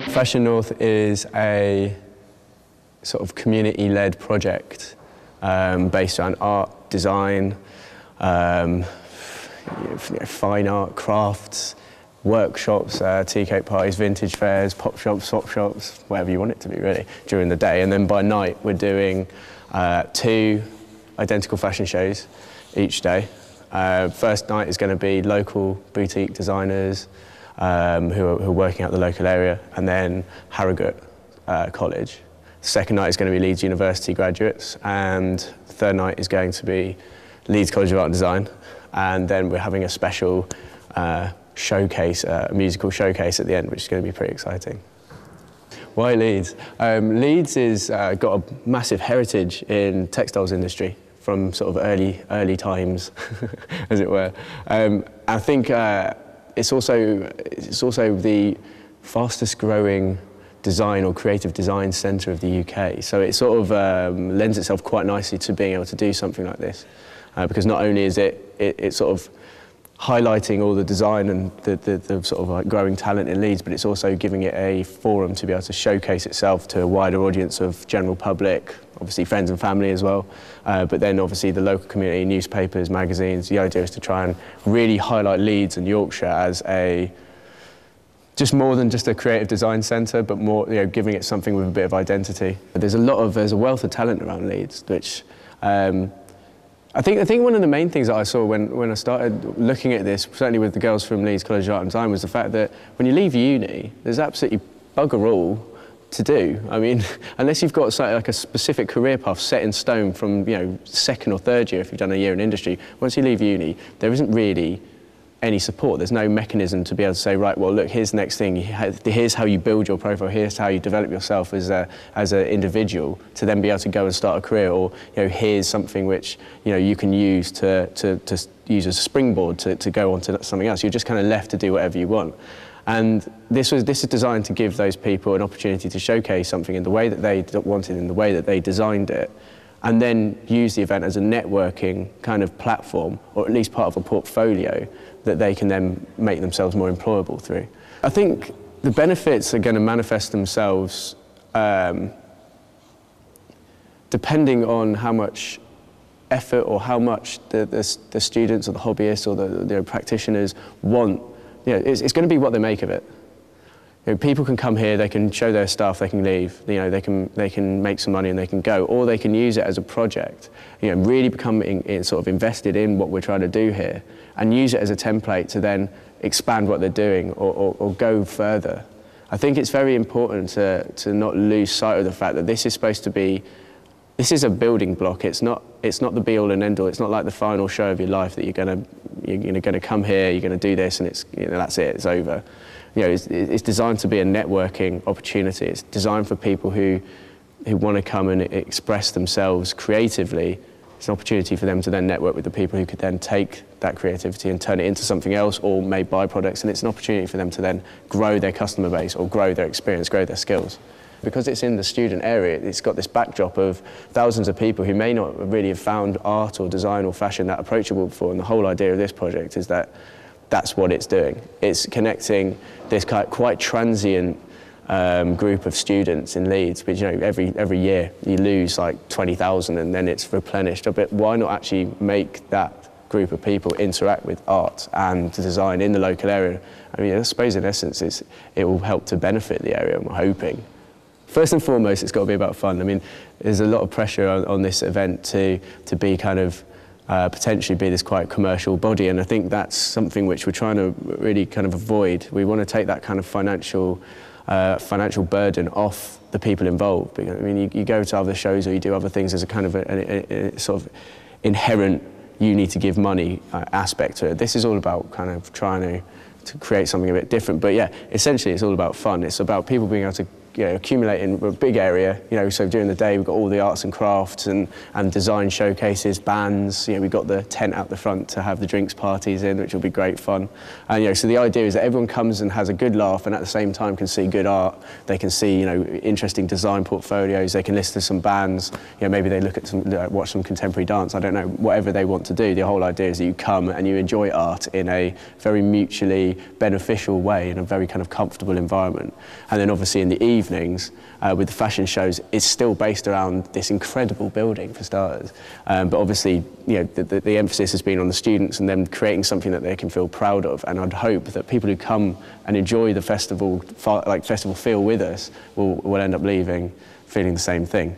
Fashion North is a sort of community-led project based around art, design, fine art, crafts, workshops, tea cake parties, vintage fairs, pop shops, swap shops, whatever you want it to be really, during the day. And then by night we're doing 2 identical fashion shows each day. First night is going to be local boutique designers who are working out the local area, and then Harrogate College. Second night is going to be Leeds University graduates, and the third night is going to be Leeds College of Art and Design. And then we're having a special showcase, a musical showcase at the end, which is going to be pretty exciting. Why Leeds? Leeds has got a massive heritage in textiles industry from sort of early times, as it were. I think it's also the fastest growing design or creative design centre of the UK. So it sort of lends itself quite nicely to being able to do something like this, because not only is it sort of highlighting all the design and the sort of like growing talent in Leeds, but it's also giving it a forum to be able to showcase itself to a wider audience of general public, obviously friends and family as well, but then obviously the local community, newspapers, magazines. The idea is to try and really highlight Leeds and Yorkshire as just more than just a creative design centre, but more, giving it something with a bit of identity. There's a wealth of talent around Leeds, which I think one of the main things that I saw when I started looking at this, certainly with the girls from Leeds College of Art and Design, was the fact that when you leave uni, there's absolutely bugger all to do. I mean, unless you've got like a specific career path set in stone from second or third year, if you've done a year in industry, once you leave uni, there isn't really any support. There's no mechanism to be able to say, right, well, look, here's the next thing. Here's how you build your profile. Here's how you develop yourself as an individual to then be able to go and start a career. Or here's something which you can use to use as a springboard to go on to something else. You're just kind of left to do whatever you want. And this is designed to give those people an opportunity to showcase something in the way that they wanted, in the way that they designed it, and then use the event as a networking kind of platform, or at least part of a portfolio that they can then make themselves more employable through. I think the benefits are going to manifest themselves depending on how much effort or how much the students or the hobbyists or the practitioners want. It's going to be what they make of it. People can come here, they can show their stuff, they can leave, they can make some money and they can go, or they can use it as a project, really become sort of invested in what we're trying to do here, and use it as a template to then expand what they're doing or go further. I think it's very important to not lose sight of the fact that this is supposed to be, this is a building block. It's not the be all and end all. It's not like the final show of your life that you're going to come here, you're going to do this, and it's that's it, it's over. It's designed to be a networking opportunity. It's designed for people who want to come and express themselves creatively. It's an opportunity for them to then network with the people who could then take that creativity and turn it into something else or make byproducts. And it's an opportunity for them to then grow their customer base or grow their experience, grow their skills. Because it's in the student area, it's got this backdrop of thousands of people who may not really have found art or design or fashion that approachable before. And the whole idea of this project is that that's what it's doing. It's connecting this quite transient group of students in Leeds, which every year you lose like 20,000 and then it's replenished. But why not actually make that group of people interact with art and design in the local area? I mean, I suppose in essence it will help to benefit the area, I'm hoping. First and foremost, it's got to be about fun. I mean, there's a lot of pressure on this event to be kind of potentially be this quite commercial body, and I think that's something which we're trying to really kind of avoid. We want to take that kind of financial burden off the people involved. Because, I mean, you go to other shows or you do other things, there's a kind of a sort of inherent you need to give money aspect to it. This is all about kind of trying to create something a bit different. But yeah, essentially it's all about fun. It's about people being able to accumulating a big area. So during the day we've got all the arts and crafts and design showcases, bands. We've got the tent out the front to have the drinks parties in, which will be great fun. And so the idea is that everyone comes and has a good laugh, and at the same time can see good art. They can see interesting design portfolios. They can listen to some bands. Maybe they look at watch some contemporary dance. I don't know, whatever they want to do. The whole idea is that you come and you enjoy art in a very mutually beneficial way, in a very kind of comfortable environment. And then obviously in the evenings with the fashion shows, it's still based around this incredible building for starters. But obviously, the emphasis has been on the students and them creating something that they can feel proud of. And I'd hope that people who come and enjoy the festival feel with us will end up leaving feeling the same thing.